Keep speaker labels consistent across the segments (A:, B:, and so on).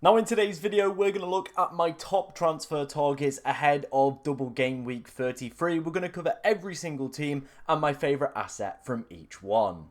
A: Now in today's video, we're going to look at my top transfer targets ahead of double game week 33. We're going to cover every single team and my favourite asset from each one.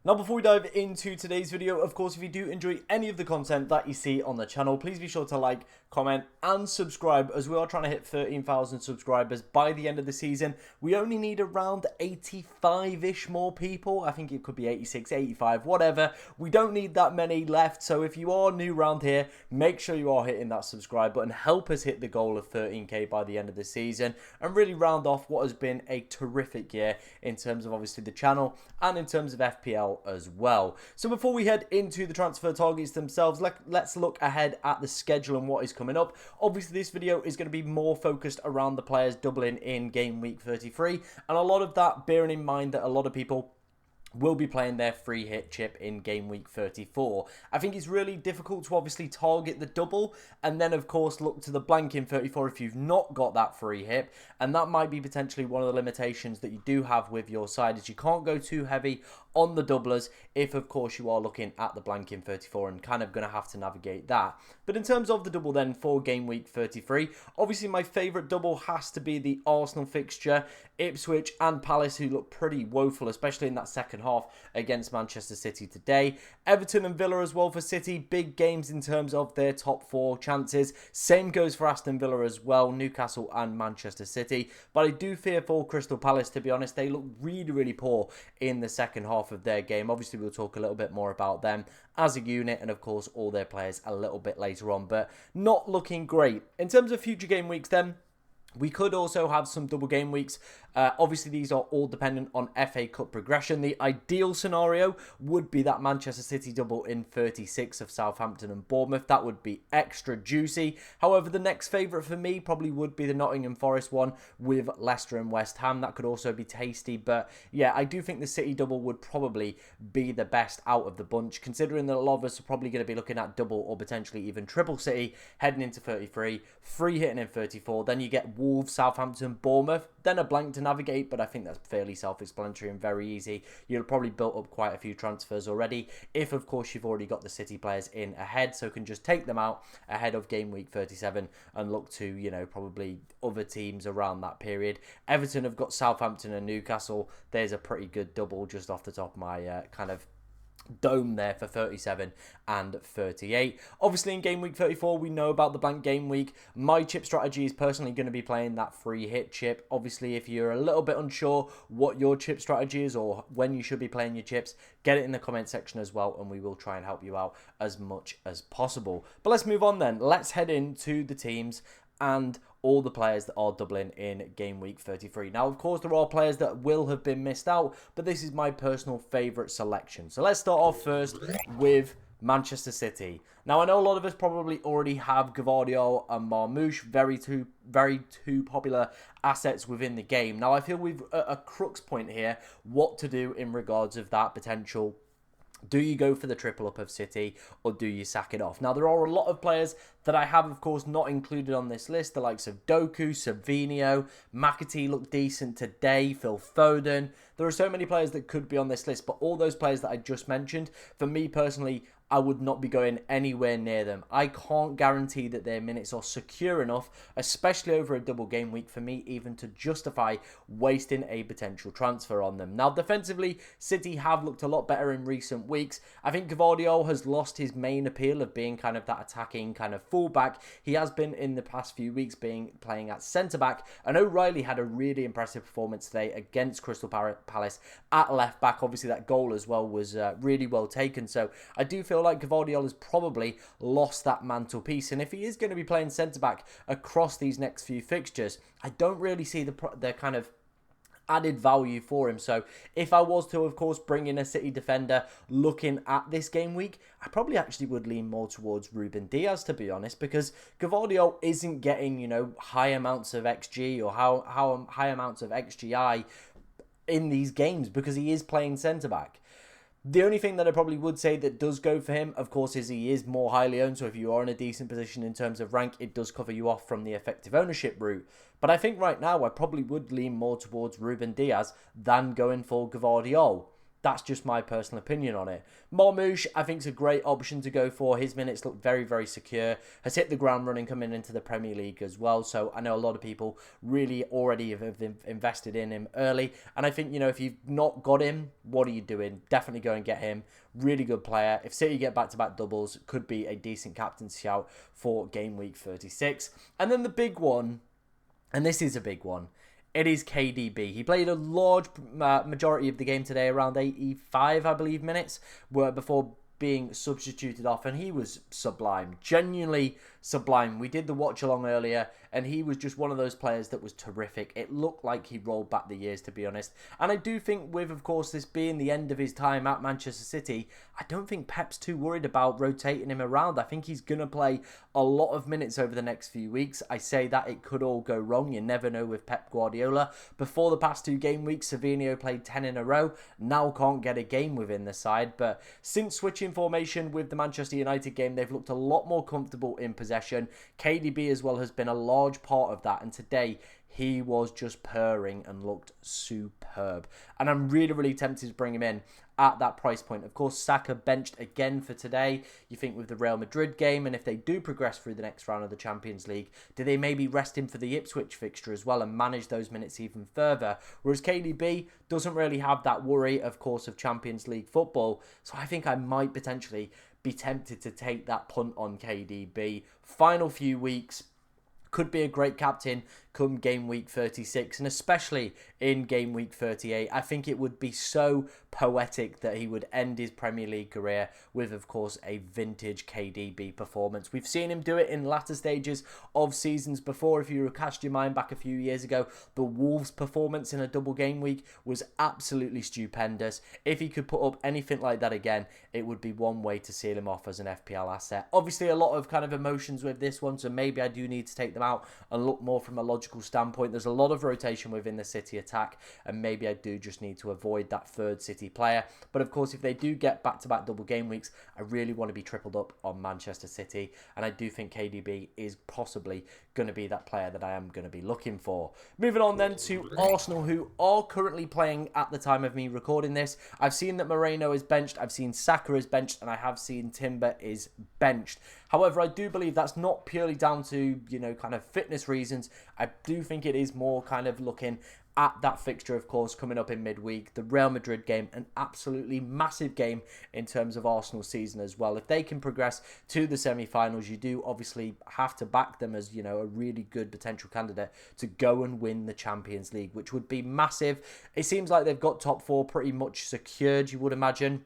A: Now before we dive into today's video, of course, if you do enjoy any of the content that you see on the channel, please be sure to like, comment and subscribe, as we are trying to hit 13,000 subscribers by the end of the season. We only need around 85-ish more people. I think it could be 86, 85, whatever. We don't need that many left, so if you are new around here, make sure you are hitting that subscribe button. Help us hit the goal of 13k by the end of the season and really round off what has been a terrific year in terms of obviously the channel and in terms of FPL as well. So before we head into the transfer targets themselves, let's look ahead at the schedule and what is coming up. Obviously this video is going to be more focused around the players doubling in game week 33, and a lot of that bearing in mind that a lot of people will be playing their free hit chip in game week 34. I think it's really difficult to obviously target the double and then of course look to the blank in 34 if you've not got that free hit, and that might be potentially one of the limitations that you do have with your side, is you can't go too heavy on the doublers if of course you are looking at the blank in 34 and kind of going to have to navigate that. But in terms of the double then for game week 33, obviously my favourite double has to be the Arsenal fixture. Ipswich and Palace, who look pretty woeful, especially in that second half against Manchester City today. Everton and Villa as well for City, big games in terms of their top four chances. Same goes for Aston Villa as well, Newcastle and Manchester City. But I do fear for Crystal Palace, to be honest. They look really poor in the second half of their game. Obviously we'll talk a little bit more about them as a unit and of course all their players a little bit later on, but not looking great. In terms of future game weeks then, we could also have some double game weeks. Obviously, these are all dependent on FA Cup progression. The ideal scenario would be that Manchester City double in 36 of Southampton and Bournemouth. That would be extra juicy. However, the next favourite for me probably would be the Nottingham Forest one with Leicester and West Ham. That could also be tasty. But yeah, I do think the City double would probably be the best out of the bunch, considering that a lot of us are probably going to be looking at double or potentially even triple City heading into 33, free hitting in 34. Then you get Wolves, Southampton, Bournemouth, then a blank to navigate, but I think that's fairly self-explanatory and very easy. You'll probably built up quite a few transfers already, if of course you've already got the City players in ahead, so can just take them out ahead of game week 37 and look to, you know, probably other teams around that period. Everton have got Southampton and Newcastle. There's a pretty good double just off the top of my kind of dome there for 37 and 38. Obviously in game week 34 we know about the blank game week. My chip strategy is personally going to be playing that free hit chip. Obviously if you're a little bit unsure what your chip strategy is or when you should be playing your chips, get it in the comment section as well and we will try and help you out as much as possible. But let's move on then. Let's head into the teams and all the players that are doubling in game week 33. Now, of course, there are players that will have been missed out, but this is my personal favourite selection. So let's start off first with Manchester City. Now, I know a lot of us probably already have Gvardiol and Marmoush, very two popular assets within the game. Now, I feel we've a crux point here, what to do in regards of that potential. Do you go for the triple up of City or do you sack it off? Now, there are a lot of players that I have, of course, not included on this list. The likes of Doku, Savinho, McAtee look decent today, Phil Foden. There are so many players that could be on this list, but all those players that I just mentioned, for me personally, I would not be going anywhere near them. I can't guarantee that their minutes are secure enough, especially over a double game week, for me even to justify wasting a potential transfer on them. Now, defensively, City have looked a lot better in recent weeks. I think Gvardiol has lost his main appeal of being kind of that attacking kind of fullback. He has been in the past few weeks playing at centre-back, and O'Reilly had a really impressive performance today against Crystal Palace at left-back. Obviously, that goal as well was really well taken, so I do feel like Gvardiol has probably lost that mantelpiece, and if he is going to be playing centre-back across these next few fixtures, I don't really see the kind of added value for him. So if I was to, of course, bring in a City defender looking at this game week, I probably actually would lean more towards Ruben Diaz, to be honest, because Gvardiol isn't getting, you know, high amounts of XG or how high amounts of XGI in these games because he is playing centre-back. The only thing that I probably would say that does go for him, of course, is he is more highly owned. So if you are in a decent position in terms of rank, it does cover you off from the effective ownership route. But I think right now I probably would lean more towards Ruben Diaz than going for Gvardiol. That's just my personal opinion on it. Marmoush, I think, is a great option to go for. His minutes look very, very secure. Has hit the ground running coming into the Premier League as well. So I know a lot of people really already have invested in him early. And I think, if you've not got him, what are you doing? Definitely go and get him. Really good player. If City get back-to-back doubles, could be a decent captain's shout for game week 36. And then the big one, and this is a big one, it is KDB. He played a large majority of the game today, around 85, I believe, minutes, before being substituted off, and he was sublime, genuinely sublime. We did the watch along earlier, and he was just one of those players that was terrific. It looked like he rolled back the years, to be honest. And I do think with, of course, this being the end of his time at Manchester City, I don't think Pep's too worried about rotating him around. I think he's going to play a lot of minutes over the next few weeks. I say that it could all go wrong. You never know with Pep Guardiola. Before the past 2 game weeks, Savinho played 10 in a row. Now can't get a game within the side. But since switching formation with the Manchester United game, they've looked a lot more comfortable in possession. KDB as well has been a large part of that, and today he was just purring and looked superb. And I'm really, really tempted to bring him in at that price point. Of course, Saka benched again for today. You think with the Real Madrid game, and if they do progress through the next round of the Champions League, do they maybe rest him for the Ipswich fixture as well and manage those minutes even further? Whereas KDB doesn't really have that worry, of course, of Champions League football. So I think I might potentially be tempted to take that punt on KDB. Final few weeks, could be a great captain come game week 36, and especially in game week 38. I think it would be so poetic that he would end his Premier League career with, of course, a vintage KDB performance. We've seen him do it in latter stages of seasons before. If you cast your mind back a few years ago, the Wolves performance in a double game week was absolutely stupendous. If he could put up anything like that again, it would be one way to seal him off as an FPL asset. Obviously, a lot of kind of emotions with this one, so maybe I do need to take them out and look more from a logical standpoint. There's a lot of rotation within the City attack, and maybe I do just need to avoid that third City player. But of course, if they do get back-to-back double game weeks, I really want to be tripled up on Manchester City, and I do think KDB is possibly going to be that player that I am going to be looking for. Moving on then to Arsenal, who are currently playing at the time of me recording this. I've seen that Moreno is benched, I've seen Saka is benched, and I have seen Timber is benched. However, I do believe that's not purely down to, kind of fitness reasons. I do think it is more kind of looking at that fixture, of course, coming up in midweek. The Real Madrid game, an absolutely massive game in terms of Arsenal season as well. If they can progress to the semi-finals, you do obviously have to back them as, a really good potential candidate to go and win the Champions League, which would be massive. It seems like they've got top 4 pretty much secured, you would imagine,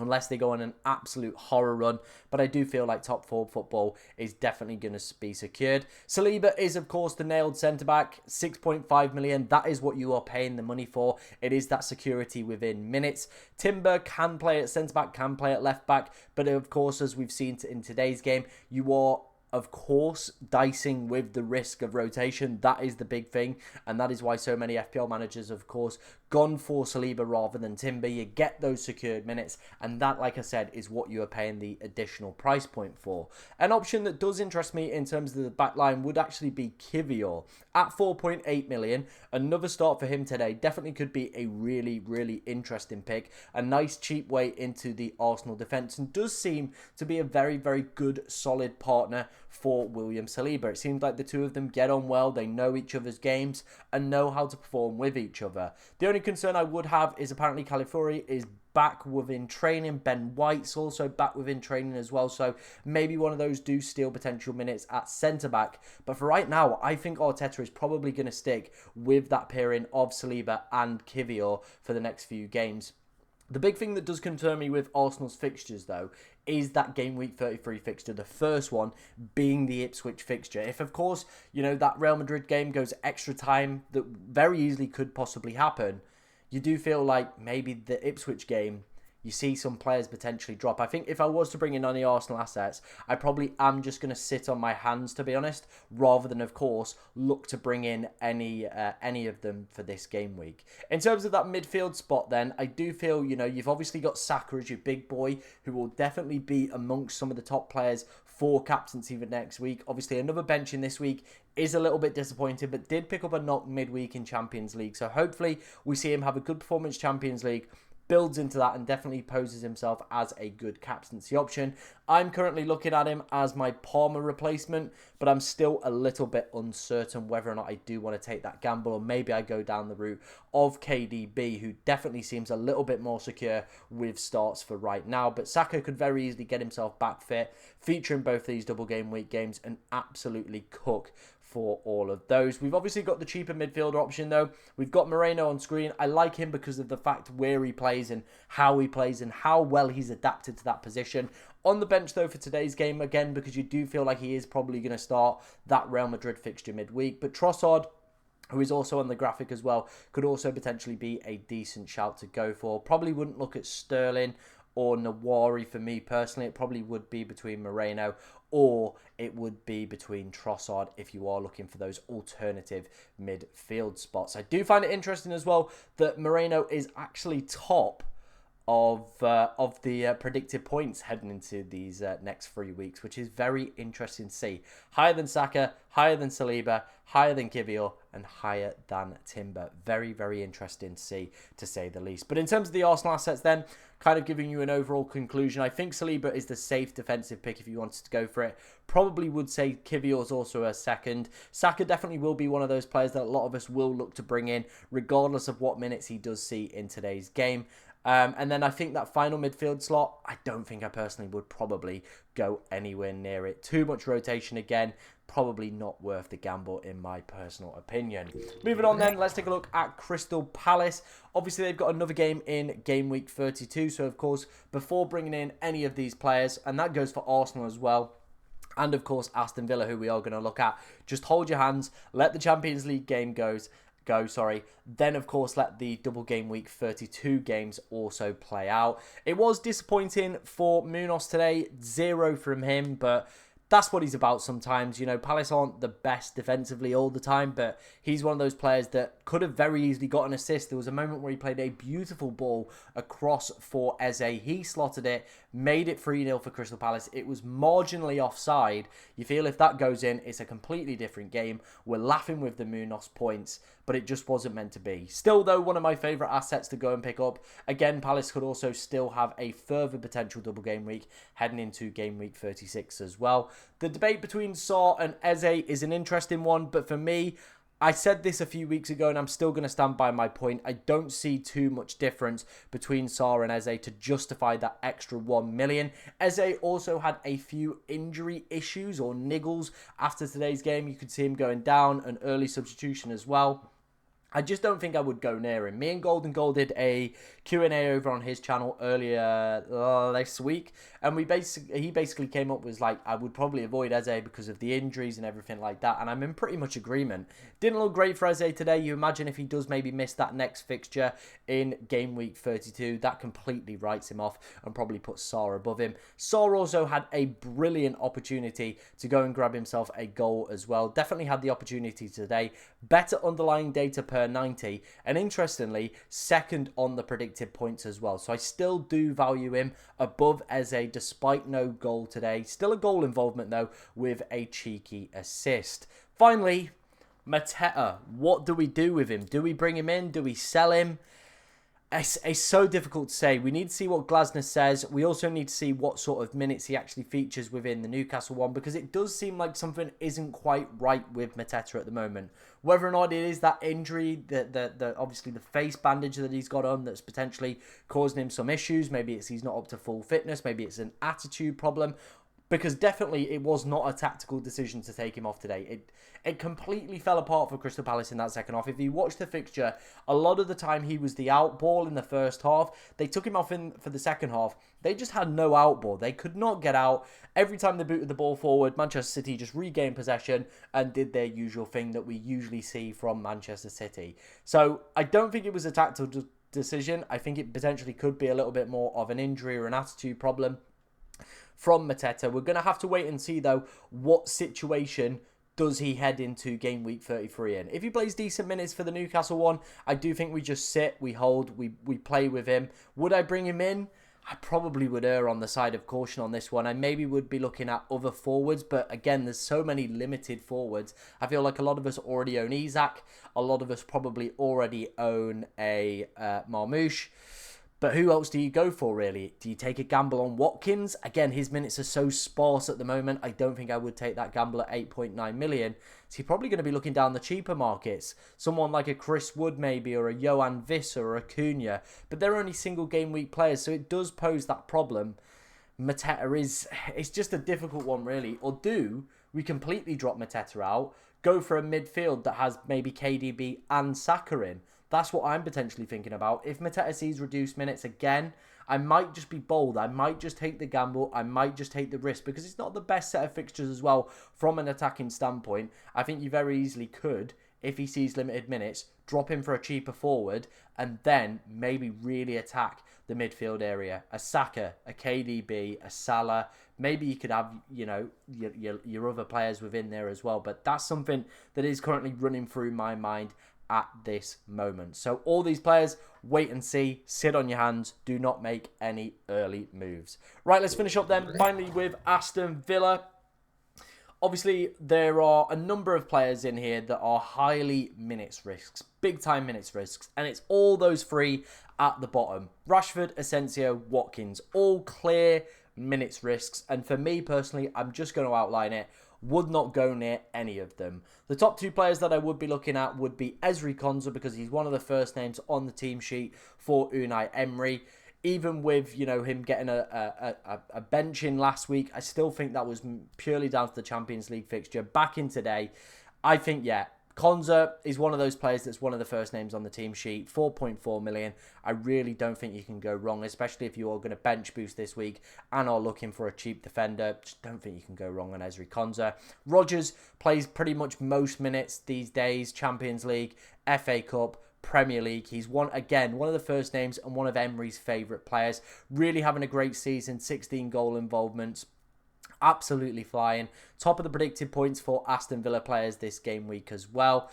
A: unless they go on an absolute horror run. But I do feel like top 4 football is definitely going to be secured. Saliba is, of course, the nailed centre-back. 6.5 million. That is what you are paying the money for. It is that security within minutes. Timber can play at centre-back, can play at left-back. But, of course, as we've seen in today's game, you are, of course, dicing with the risk of rotation. That is the big thing, and that is why so many FPL managers, of course, gone for Saliba rather than Timber. You get those secured minutes, and that, like I said, is what you are paying the additional price point for. An option that does interest me in terms of the back line would actually be Kivior at 4.8 million. Another start for him today. Definitely could be a really, really interesting pick. A nice cheap way into the Arsenal defence, and does seem to be a very, very good, solid partner for William Saliba. It seems like the two of them get on well. They know each other's games and know how to perform with each other. The only concern I would have is apparently Calafiori is back within training. Ben White's also back within training as well. So maybe one of those do steal potential minutes at centre-back. But for right now, I think Arteta is probably going to stick with that pairing of Saliba and Kivior for the next few games. The big thing that does concern me with Arsenal's fixtures, though, is that game week 33 fixture, the first one being the Ipswich fixture. If, of course, that Real Madrid game goes extra time, that very easily could possibly happen, you do feel like maybe the Ipswich game, you see some players potentially drop. I think if I was to bring in any Arsenal assets, I probably am just going to sit on my hands, to be honest, rather than, of course, look to bring in any of them for this game week. In terms of that midfield spot then, I do feel, you've obviously got Saka as your big boy, who will definitely be amongst some of the top players for captaincy for next week. Obviously, another benching this week is a little bit disappointing, but did pick up a knock midweek in Champions League. So hopefully we see him have a good performance Champions League, builds into that and definitely poses himself as a good captaincy option. I'm currently looking at him as my Palmer replacement, but I'm still a little bit uncertain whether or not I do want to take that gamble, or maybe I go down the route of KDB, who definitely seems a little bit more secure with starts for right now. But Saka could very easily get himself back fit, feature in both these double game week games, and absolutely cook for all of those. We've obviously got the cheaper midfielder option though. We've got Moreno on screen. I like him because of the fact where he plays and how well he's adapted to that position. On the bench though for today's game, again, because you do feel like he is probably going to start that Real Madrid fixture midweek. But Trossard, who is also on the graphic as well, could also potentially be a decent shout to go for. Probably wouldn't look at Sterling or Nawari for me personally. It probably would be between Moreno, or it would be between Trossard if you are looking for those alternative midfield spots. I do find it interesting as well that Moreno is actually top of the predicted points heading into these next 3 weeks, which is very interesting to see. Higher than Saka, higher than Saliba, higher than Kivior, and higher than Timber. Very, very interesting to see, to say the least. But in terms of the Arsenal assets then, kind of giving you an overall conclusion, I think Saliba is the safe defensive pick if you wanted to go for it. Probably would say Kivior is also a second. Saka definitely will be one of those players that a lot of us will look to bring in, regardless of what minutes he does see in today's game. And then I think that final midfield slot, I don't think I personally would probably go anywhere near it. Too much rotation again, probably not worth the gamble in my personal opinion. Moving on then, let's take a look at Crystal Palace. Obviously, they've got another game in game week 32. So, of course, before bringing in any of these players, and that goes for Arsenal as well, and of course Aston Villa, who we are going to look at, just hold your hands, let the Champions League game go. Then, of course, let the double game week 32 games also play out. It was disappointing for Munoz today, 0 from him, but that's what he's about sometimes. You know, Palace aren't the best defensively all the time, but he's one of those players that could have very easily got an assist. There was a moment where he played a beautiful ball across for Eze. He slotted it, made it 3-0 for Crystal Palace. It was marginally offside. You feel if that goes in, it's a completely different game. We're laughing with the Munoz points, but it just wasn't meant to be. Still, though, one of my favourite assets to go and pick up. Again, Palace could also still have a further potential double game week heading into game week 36 as well. The debate between Sarr and Eze is an interesting one, but for me, I said this a few weeks ago and I'm still going to stand by my point. I don't see too much difference between Sarr and Eze to justify that extra 1 million. Eze also had a few injury issues or niggles after today's game. You could see him going down, an early substitution as well. I just don't think I would go near him. Me and Golden Goal did a Q&A over on his channel earlier this week, and he basically came up with like, I would probably avoid Eze because of the injuries and everything like that, and I'm in pretty much agreement. Didn't look great for Eze today. You imagine if he does maybe miss that next fixture in game week 32, that completely writes him off and probably puts Sarr above him. Sarr also had a brilliant opportunity to go and grab himself a goal as well. Definitely had the opportunity today. Better underlying data per 90, and interestingly, second on the predicted points as well. So I still do value him above Eze despite no goal today. Still a goal involvement though, with a cheeky assist. Finally, Mateta. What do we do with him? Do we bring him in? Do we sell him? It's so difficult to say. We need to see what Glasner says. We also need to see what sort of minutes he actually features within the Newcastle one, because it does seem like something isn't quite right with Mateta at the moment. Whether or not it is that injury, obviously the face bandage that he's got on that's potentially causing him some issues. Maybe it's he's not up to full fitness. Maybe it's an attitude problem. Because definitely it was not a tactical decision to take him off today. It completely fell apart for Crystal Palace in that second half. If you watch the fixture, a lot of the time he was the out ball in the first half. They took him off for the second half. They just had no out ball. They could not get out. Every time they booted the ball forward, Manchester City just regained possession and did their usual thing that we usually see from Manchester City. So I don't think it was a tactical decision. I think it potentially could be a little bit more of an injury or an attitude problem from Mateta. We're going to have to wait and see, though, what situation does he head into game week 33 in. If he plays decent minutes for the Newcastle one, I do think we just sit, we hold, we play with him. Would I bring him in? I probably would err on the side of caution on this one. I maybe would be looking at other forwards, but again, there's so many limited forwards. I feel like a lot of us already own Isak. A lot of us probably already own a Marmoush. But who else do you go for, really? Do you take a gamble on Watkins? Again, his minutes are so sparse at the moment. I don't think I would take that gamble at 8.9 million. So you're probably going to be looking down the cheaper markets. Someone like a Chris Wood maybe, or a Johan Visser or a Cunha. But they're only single game week players, so it does pose that problem. Mateta it's just a difficult one, really. Or do we completely drop Mateta out, go for a midfield that has maybe KDB and Saka in? That's what I'm potentially thinking about. If Mateta sees reduced minutes again, I might just be bold. I might just take the gamble. I might just take the risk because it's not the best set of fixtures as well from an attacking standpoint. I think you very easily could, if he sees limited minutes, drop him for a cheaper forward and then maybe really attack the midfield area. A Saka, a KDB, a Salah. Maybe you could have, you know, your other players within there as well. But that's something that is currently running through my mind at this moment. So all these players, wait and see, sit on your hands, do not make any early moves. Right, let's finish up then finally with Aston Villa. Obviously, there are a number of players in here that are highly minutes risks, big time minutes risks, and it's all those three at the bottom. Rashford, Asensio, Watkins, all clear minutes risks, and for me personally, I'm just going to outline it. Would not go near any of them. The top two players that I would be looking at would be Ezri Konsa, because he's one of the first names on the team sheet for Unai Emery. Even with, you know, him getting a bench in last week, I still think that was purely down to the Champions League fixture. Back in today, I think, yeah, Konsa is one of those players that's one of the first names on the team sheet. 4.4 million. I really don't think you can go wrong, especially if you are going to bench boost this week and are looking for a cheap defender. Just don't think you can go wrong on Ezri Konsa. Rodgers plays pretty much most minutes these days. Champions League, FA Cup, Premier League. He's one of the first names and one of Emery's favourite players. Really having a great season. 16 goal involvements. Absolutely flying. Top of the predicted points for Aston Villa players this game week as well.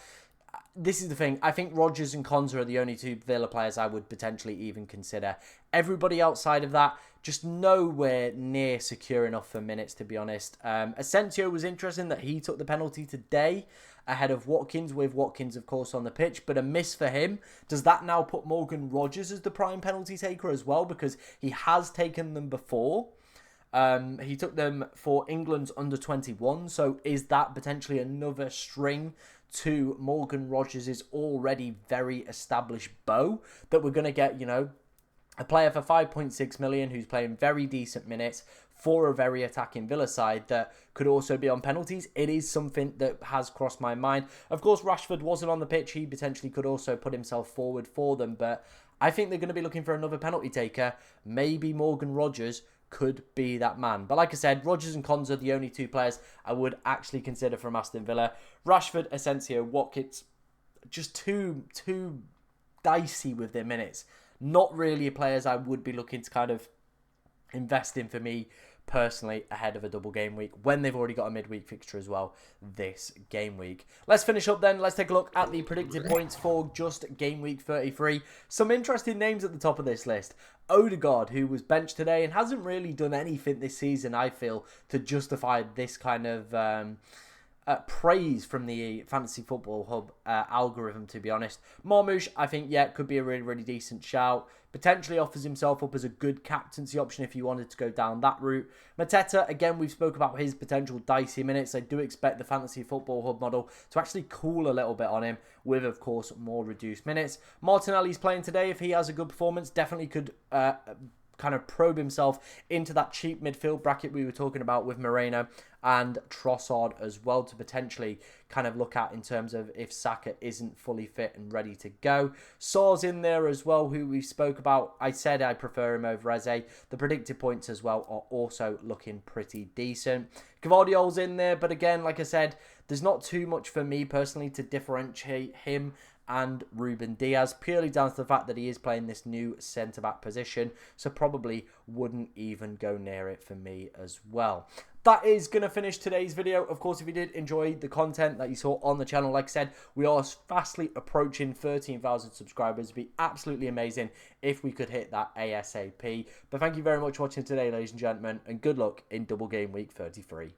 A: This is the thing. I think Rodgers and Konsa are the only two Villa players I would potentially even consider. Everybody outside of that, just nowhere near secure enough for minutes, to be honest. Asensio was interesting that he took the penalty today ahead of Watkins, with Watkins, of course, on the pitch, but a miss for him. Does that now put Morgan Rodgers as the prime penalty taker as well? Because he has taken them before. He took them for England's under-21, so is that potentially another string to Morgan Rodgers' already very established bow that we're going to get, you know, a player for 5.6 million who's playing very decent minutes for a very attacking Villa side that could also be on penalties? It is something that has crossed my mind. Of course, Rashford wasn't on the pitch. He potentially could also put himself forward for them, but I think they're going to be looking for another penalty taker. Maybe Morgan Rodgers could be that man. But like I said, Rodgers and Konsa are the only two players I would actually consider from Aston Villa. Rashford, Asensio, Watkins, just too dicey with their minutes. Not really players I would be looking to kind of invest in for me personally ahead of a double game week when they've already got a midweek fixture as well this game week. Let's finish up then. Let's take a look at the predicted points for just game week 33. Some interesting names at the top of this list. Odegaard, who was benched today and hasn't really done anything this season, I feel, to justify this kind of praise from the Fantasy Football Hub algorithm, to be honest. Marmoush, I think, yeah, could be a really, really decent shout. Potentially offers himself up as a good captaincy option if you wanted to go down that route. Mateta, again, we've spoke about his potential dicey minutes. I do expect the Fantasy Football Hub model to actually cool a little bit on him with, of course, more reduced minutes. Martinelli's playing today. If he has a good performance, definitely could kind of probe himself into that cheap midfield bracket we were talking about with Moreno and Trossard as well, to potentially kind of look at in terms of if Saka isn't fully fit and ready to go. Saw's in there as well, who we spoke about. I said I prefer him over Eze. The predicted points as well are also looking pretty decent. Gvardiol's in there, but again, like I said, there's not too much for me personally to differentiate him and Ruben Diaz, purely down to the fact that he is playing this new centre-back position, so probably wouldn't even go near it for me as well. That is going to finish today's video. Of course, if you did enjoy the content that you saw on the channel, like I said, we are fastly approaching 13,000 subscribers. It'd be absolutely amazing if we could hit that ASAP. But thank you very much for watching today, ladies and gentlemen, and good luck in double game week 33.